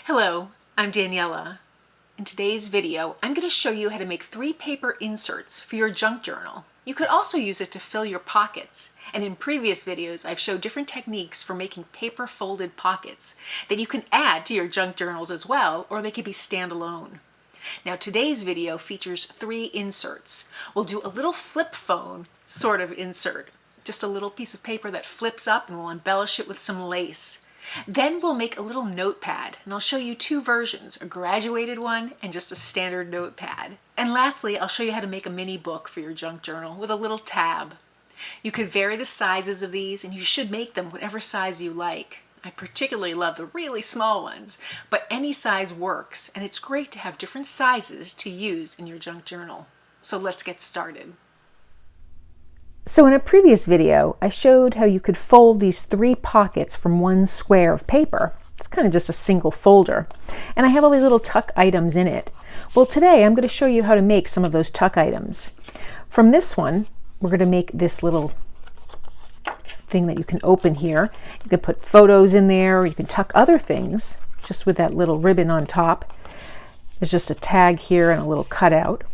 Hello, I'm Daniela. In today's video, I'm going to show you how to make 3 paper inserts for your junk journal. You could also use it to fill your pockets. And in previous videos, I've showed different techniques for making paper folded pockets that you can add to your junk journals as well, or they could be standalone. Now today's video features 3 inserts. We'll do a little flip phone sort of insert. Just a little piece of paper that flips up, and we'll embellish it with some lace. Then we'll make a little notepad, and I'll show you 2 versions, a graduated one and just a standard notepad. And lastly, I'll show you how to make a mini book for your junk journal with a little tab. You could vary the sizes of these, and you should make them whatever size you like. I particularly love the really small ones, but any size works, and it's great to have different sizes to use in your junk journal. So let's get started. So in a previous video, I showed how you could fold these 3 pockets from one square of paper. It's kind of just a single folder. And I have all these little tuck items in it. Well, today I'm going to show you how to make some of those tuck items. From this one, we're going to make this little thing that you can open here. You can put photos in there, or you can tuck other things just with that little ribbon on top. There's just a tag here and a little cutout.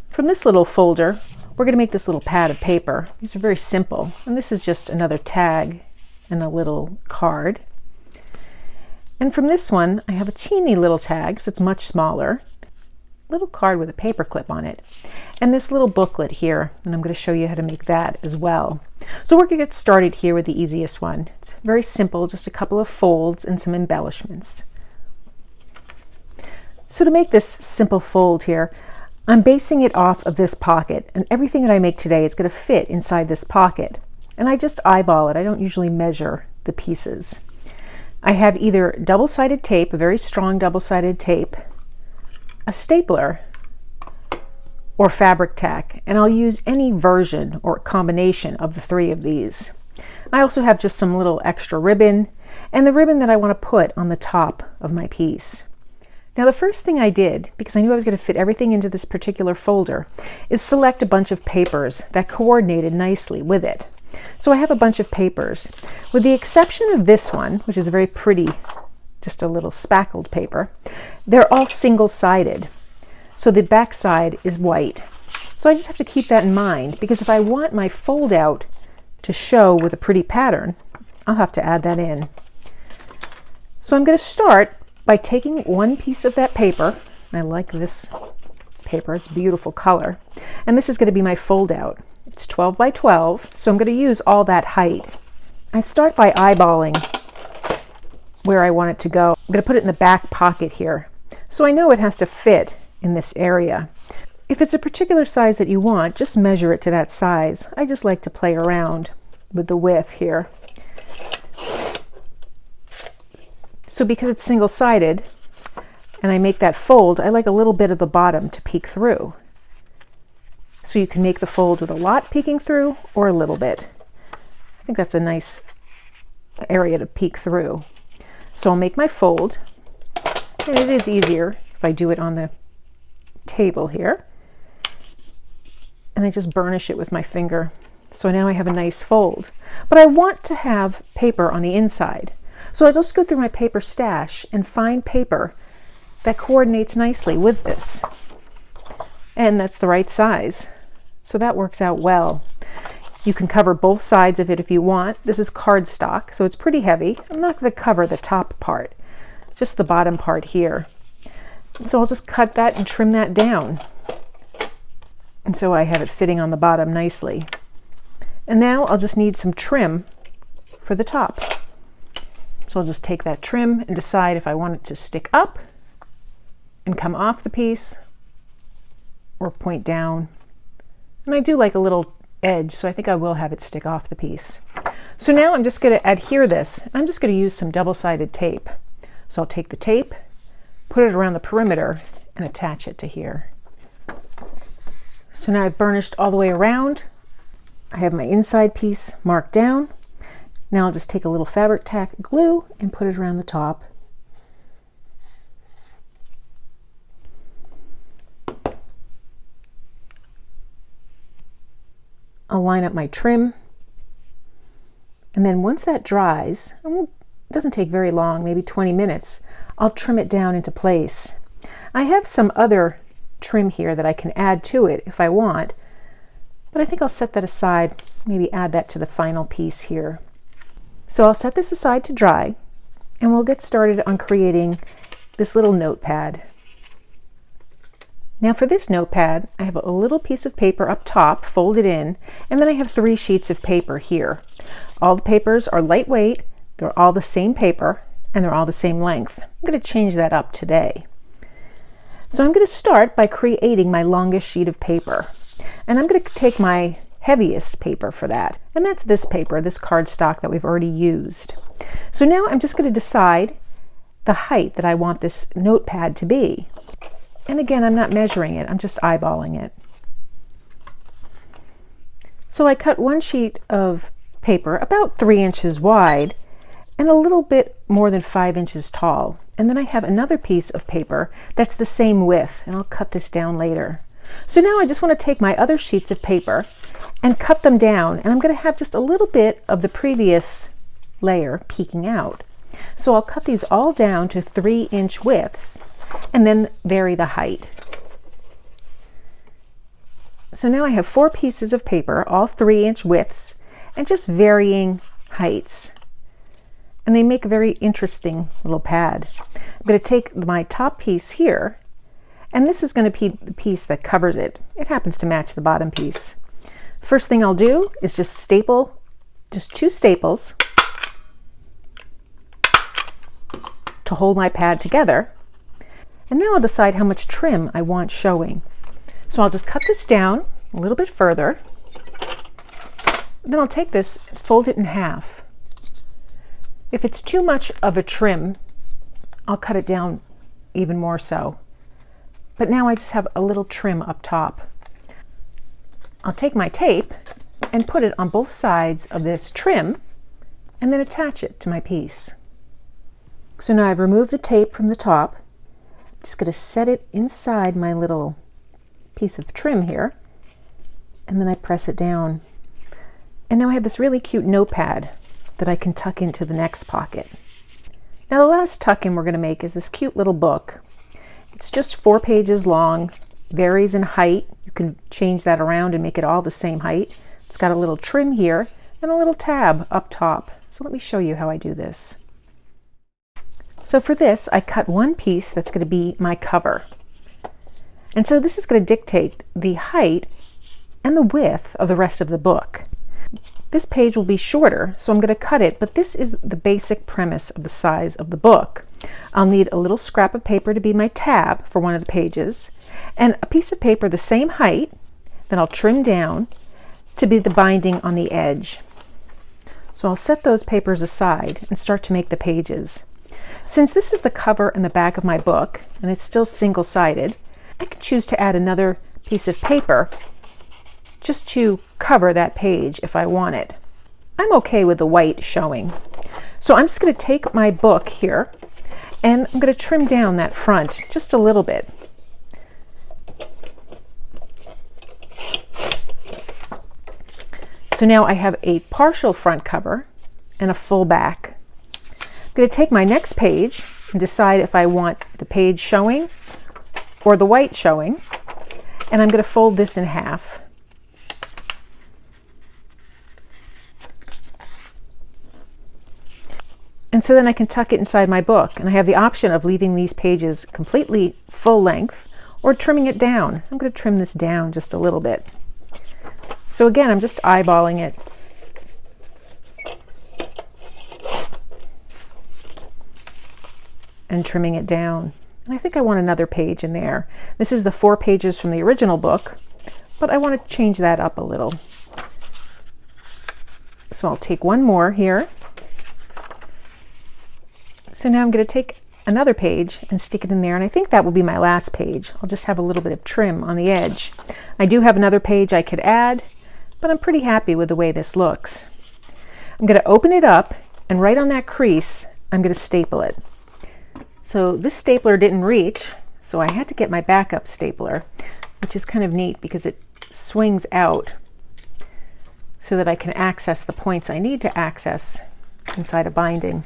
From this little folder, we're going to make this little pad of paper. These are very simple, and this is just another tag and a little card. And from this one, I have a teeny little tag, so it's much smaller. Little card with a paper clip on it. And this little booklet here, and I'm going to show you how to make that as well. So we're going to get started here with the easiest one. It's very simple, just a couple of folds and some embellishments. So to make this simple fold here, I'm basing it off of this pocket, and everything that I make today is going to fit inside this pocket. And I just eyeball it. I don't usually measure the pieces. I have either double-sided tape, a very strong double-sided tape, a stapler, or fabric tack, and I'll use any version or combination of the 3 of these. I also have just some little extra ribbon, and the ribbon that I want to put on the top of my piece. Now the first thing I did, because I knew I was going to fit everything into this particular folder, is select a bunch of papers that coordinated nicely with it. So I have a bunch of papers, with the exception of this one, which is a very pretty, just a little spackled paper. They're all single-sided, so the back side is white. So I just have to keep that in mind, because if I want my fold out to show with a pretty pattern, I'll have to add that in. So I'm going to start by taking one piece of that paper. I like this paper, it's a beautiful color, and this is going to be my fold out. It's 12 by 12, so I'm going to use all that height. I start by eyeballing where I want it to go. I'm going to put it in the back pocket here, so I know it has to fit in this area. If it's a particular size that you want, just measure it to that size. I just like to play around with the width here. So because it's single-sided and I make that fold, I like a little bit of the bottom to peek through. So you can make the fold with a lot peeking through or a little bit. I think that's a nice area to peek through. So I'll make my fold, and it is easier if I do it on the table here. And I just burnish it with my finger. So now I have a nice fold. But I want to have paper on the inside. So I'll just go through my paper stash and find paper that coordinates nicely with this. And that's the right size. So that works out well. You can cover both sides of it if you want. This is cardstock, so it's pretty heavy. I'm not going to cover the top part, just the bottom part here. So I'll just cut that and trim that down. And so I have it fitting on the bottom nicely. And now I'll just need some trim for the top. So I'll just take that trim and decide if I want it to stick up and come off the piece or point down. And I do like a little edge, so I think I will have it stick off the piece. So now I'm just going to adhere this. I'm just going to use some double-sided tape. So I'll take the tape, put it around the perimeter, and attach it to here. So now I've burnished all the way around. I have my inside piece marked down. Now I'll just take a little fabric tack glue and put it around the top. I'll line up my trim, and then once that dries, and we'll It doesn't take very long, maybe 20 minutes. I'll trim it down into place. I have some other trim here that I can add to it if I want, but I think I'll set that aside, maybe add that to the final piece here. So I'll set this aside to dry, and we'll get started on creating this little notepad. Now for this notepad, I have a little piece of paper up top folded in, and then I have 3 sheets of paper here. All the papers are lightweight, they're all the same paper, and they're all the same length. I'm going to change that up today. So I'm going to start by creating my longest sheet of paper. And I'm going to take my heaviest paper for that. And that's this paper, this cardstock that we've already used. So now I'm just going to decide the height that I want this notepad to be. And again, I'm not measuring it, I'm just eyeballing it. So I cut one sheet of paper about 3 inches wide and a little bit more than 5 inches tall. And then I have another piece of paper that's the same width, and I'll cut this down later. So now I just want to take my other sheets of paper and cut them down, and I'm going to have just a little bit of the previous layer peeking out. So I'll cut these all down to 3-inch widths and then vary the height. So now I have 4 pieces of paper, all 3-inch widths, and just varying heights. And they make a very interesting little pad. I'm going to take my top piece here, and this is going to be the piece that covers it. It happens to match the bottom piece. The first thing I'll do is just staple, just 2 staples to hold my pad together. And now I'll decide how much trim I want showing. So I'll just cut this down a little bit further. Then I'll take this, fold it in half. If it's too much of a trim, I'll cut it down even more so. But now I just have a little trim up top. I'll take my tape and put it on both sides of this trim and then attach it to my piece. So now I've removed the tape from the top. I'm just going to set it inside my little piece of trim here, and then I press it down. And now I have this really cute notepad that I can tuck into the next pocket. Now the last tuck-in we're going to make is this cute little book. It's just 4 pages long, varies in height. You can change that around and make it all the same height. It's got a little trim here and a little tab up top. So let me show you how I do this. So for this, I cut one piece that's going to be my cover. And so this is going to dictate the height and the width of the rest of the book. This page will be shorter, so I'm going to cut it, but this is the basic premise of the size of the book. I'll need a little scrap of paper to be my tab for one of the pages, and a piece of paper the same height that I'll trim down to be the binding on the edge. So I'll set those papers aside and start to make the pages. Since this is the cover and the back of my book, and it's still single-sided, I can choose to add another piece of paper just to cover that page if I want it. I'm okay with the white showing. So I'm just going to take my book here and I'm going to trim down that front just a little bit. So now I have a partial front cover and a full back. I'm going to take my next page and decide if I want the page showing or the white showing, and I'm going to fold this in half. And so then I can tuck it inside my book, and I have the option of leaving these pages completely full length or trimming it down. I'm going to trim this down just a little bit. So again, I'm just eyeballing it. And trimming it down. And I think I want another page in there. This is the 4 pages from the original book, but I want to change that up a little. So I'll take one more here. So now I'm going to take another page and stick it in there, and I think that will be my last page. I'll just have a little bit of trim on the edge. I do have another page I could add, but I'm pretty happy with the way this looks. I'm going to open it up, and right on that crease, I'm going to staple it. So this stapler didn't reach, so I had to get my backup stapler, which is kind of neat because it swings out so that I can access the points I need to access inside a binding.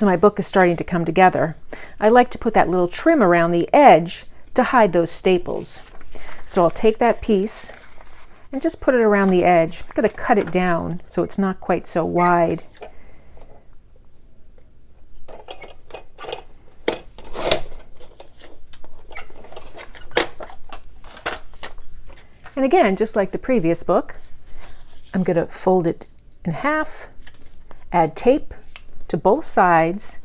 So my book is starting to come together. I like to put that little trim around the edge to hide those staples. So I'll take that piece and just put it around the edge. I'm going to cut it down so it's not quite so wide. And again, just like the previous book, I'm going to fold it in half, add tape to both sides,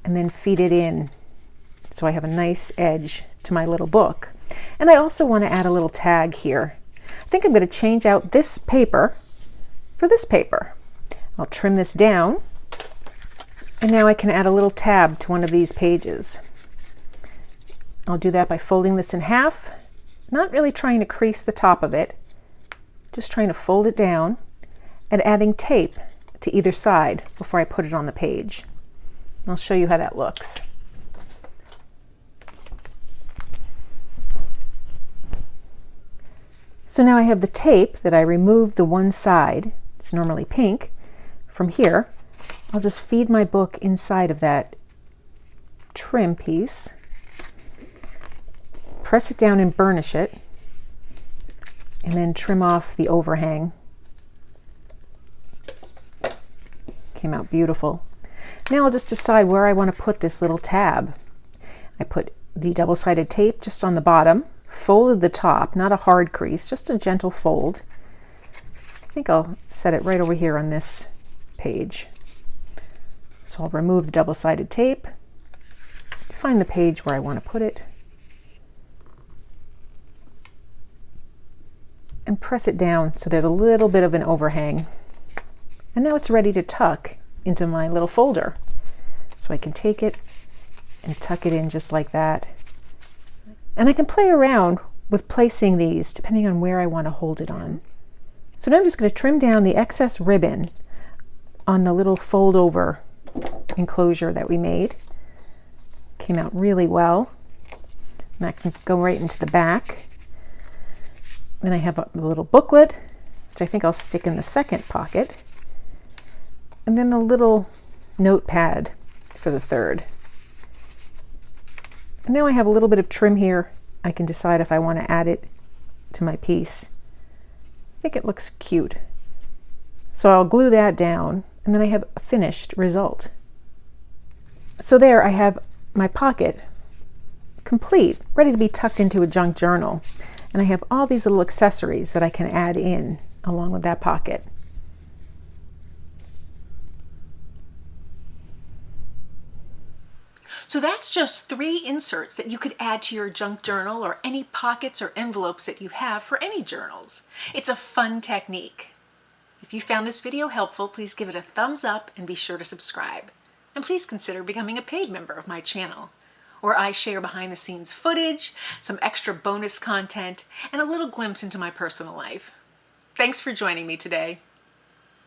and then feed it in so I have a nice edge to my little book. And I also want to add a little tag here. I think I'm going to change out this paper for this paper. I'll trim this down, and now I can add a little tab to one of these pages. I'll do that by folding this in half, not really trying to crease the top of it, just trying to fold it down and adding tape to either side before I put it on the page. I'll show you how that looks. So now I have the tape that I removed the one side, it's normally pink, from here. I'll just feed my book inside of that trim piece, press it down and burnish it, and then trim off the overhang. Came out beautiful. Now I'll just decide where I want to put this little tab. I put the double-sided tape just on the bottom, folded the top, not a hard crease, just a gentle fold. I think I'll set it right over here on this page. So I'll remove the double-sided tape, find the page where I want to put it, and press it down so there's a little bit of an overhang. And now it's ready to tuck into my little folder. So I can take it and tuck it in just like that. And I can play around with placing these depending on where I want to hold it on. So now I'm just going to trim down the excess ribbon on the little fold over enclosure that we made. Came out really well. And that can go right into the back. Then I have a little booklet, which I think I'll stick in the second pocket. And then the little notepad for the third. And now I have a little bit of trim here. I can decide if I want to add it to my piece. I think it looks cute. So I'll glue that down, and then I have a finished result. So there I have my pocket complete, ready to be tucked into a junk journal. And I have all these little accessories that I can add in along with that pocket. So that's just 3 inserts that you could add to your junk journal or any pockets or envelopes that you have for any journals. It's a fun technique. If you found this video helpful, please give it a thumbs up and be sure to subscribe. And please consider becoming a paid member of my channel, where I share behind the scenes footage, some extra bonus content, and a little glimpse into my personal life. Thanks for joining me today.